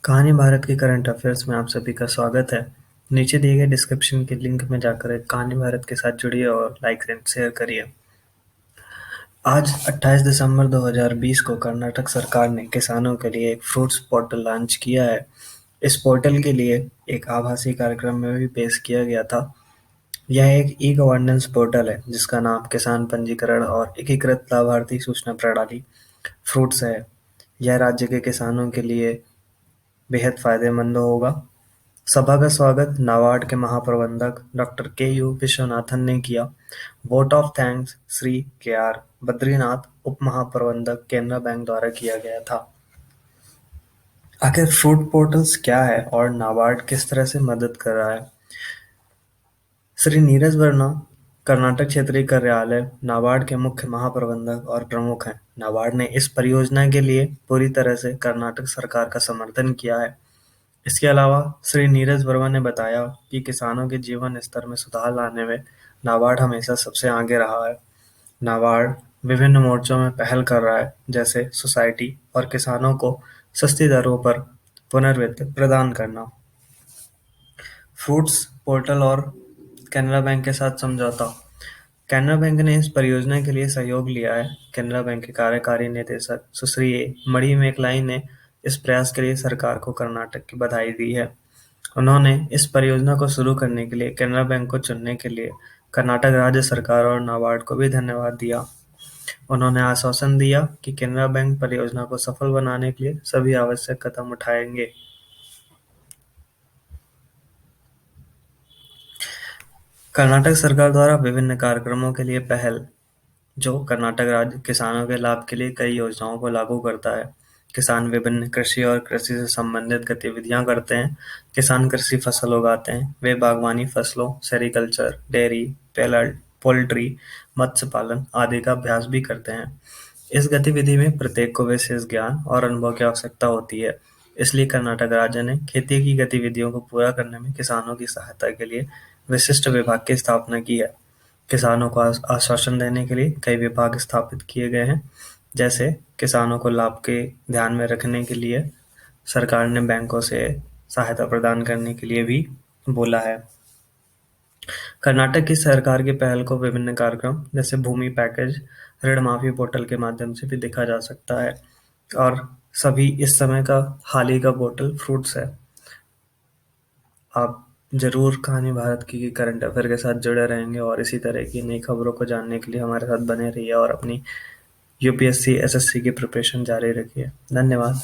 कहानी भारत के current affairs में आप सभी का स्वागत है। नीचे दिए गए डिस्क्रिप्शन के लिंक में जाकर एक कहानी भारत के साथ जुड़िए और लाइक एंड शेयर करिए। आज 28 दिसंबर 2020 को कर्नाटक सरकार ने किसानों के लिए एक फ्रूट्स पोर्टल लॉन्च किया है। इस पोर्टल के लिए एक आभासी कार्यक्रम में भी पेश किया गया था। यह एक ई गवर्नेंस पोर्टल है जिसका नाम किसान पंजीकरण और एकीकृत लाभार्थी सूचना प्रणाली फ्रूट्स है। यह राज्य के किसानों के लिए बेहद फायदेमंद होगा। सभा का स्वागत नाबार्ड के महाप्रबंधक डॉक्टर के.यू. विश्वनाथन ने किया। Vote of thanks Shri KR. Badrinath, उप महाप्रबंधक, केनरा बैंक द्वारा किया गया था। आखिर फ्रूट पोर्टल्स क्या है और नाबार्ड किस तरह से मदद कर रहा है? श्री नीरज वर्मा कर्नाटक क्षेत्रीय कार्यालय नाबार्ड के मुख्य महाप्रबंधक और प्रमुख हैं। नाबार्ड ने इस परियोजना के लिए पूरी तरह से कर्नाटक सरकार का समर्थन किया है। इसके अलावा श्री नीरज वर्मा ने बताया कि किसानों के जीवन स्तर में सुधार लाने में नाबार्ड हमेशा सबसे आगे रहा है। नाबार्ड विभिन्न मोर्चों में पहल कर रहा है, जैसे सोसाइटी और किसानों को सस्ती दरों पर पुनर्वित्त प्रदान करना। फ्रूट्स पोर्टल और केनरा बैंक के साथ समझौता। केनरा बैंक ने इस परियोजना के लिए सहयोग लिया है। केनरा बैंक के कार्यकारी निदेशक सुश्री मणिमेगलाई ने इस प्रयास के लिए सरकार को कर्नाटक की बधाई दी है। उन्होंने इस परियोजना को शुरू करने के लिए केनरा बैंक को चुनने के लिए कर्नाटक राज्य सरकार और नाबार्ड को भी धन्यवाद दिया। उन्होंने आश्वासन दिया कि केनरा बैंक परियोजना को सफल बनाने के लिए सभी आवश्यक कदम उठाएंगे। कर्नाटक सरकार द्वारा विभिन्न कार्यक्रमों के लिए पहल। जो कर्नाटक राज्य किसानों के लाभ के लिए कई योजनाओं को लागू करता है। किसान विभिन्न कृषि और कृषि से संबंधित गतिविधियां करते हैं। किसान कृषि फसल उगाते हैं। वे बागवानी फसलों, सेरिकल्चर, डेयरी, पोल्ट्री, मत्स्य पालन आदि का अभ्यास भी करते हैं। इस गतिविधि में प्रत्येक को विशेष ज्ञान और अनुभव की आवश्यकता होती है। इसलिए कर्नाटक राज्य ने खेती की गतिविधियों को पूरा करने में किसानों की सहायता के लिए विशिष्ट विभाग की स्थापना की है। किसानों को आश्वासन देने के लिए कई विभाग स्थापित किए गए हैं, जैसे किसानों को लाभ के ध्यान में रखने के लिए सरकार ने बैंकों से सहायता प्रदान करने के लिए भी बोला है। कर्नाटक की सरकार की पहल को विभिन्न कार्यक्रम जैसे भूमि पैकेज, ऋण माफी पोर्टल के माध्यम से भी देखा जा सकता है। और सभी इस समय का हाल ही का पोर्टल फ्रूट्स है। आप जरूर कहानी भारत की करंट अफेयर के साथ जुड़े रहेंगे और इसी तरह की नई खबरों को जानने के लिए हमारे साथ बने रहिए और अपनी यूपीएससी एसएससी की प्रिपरेशन जारी रखिए। धन्यवाद।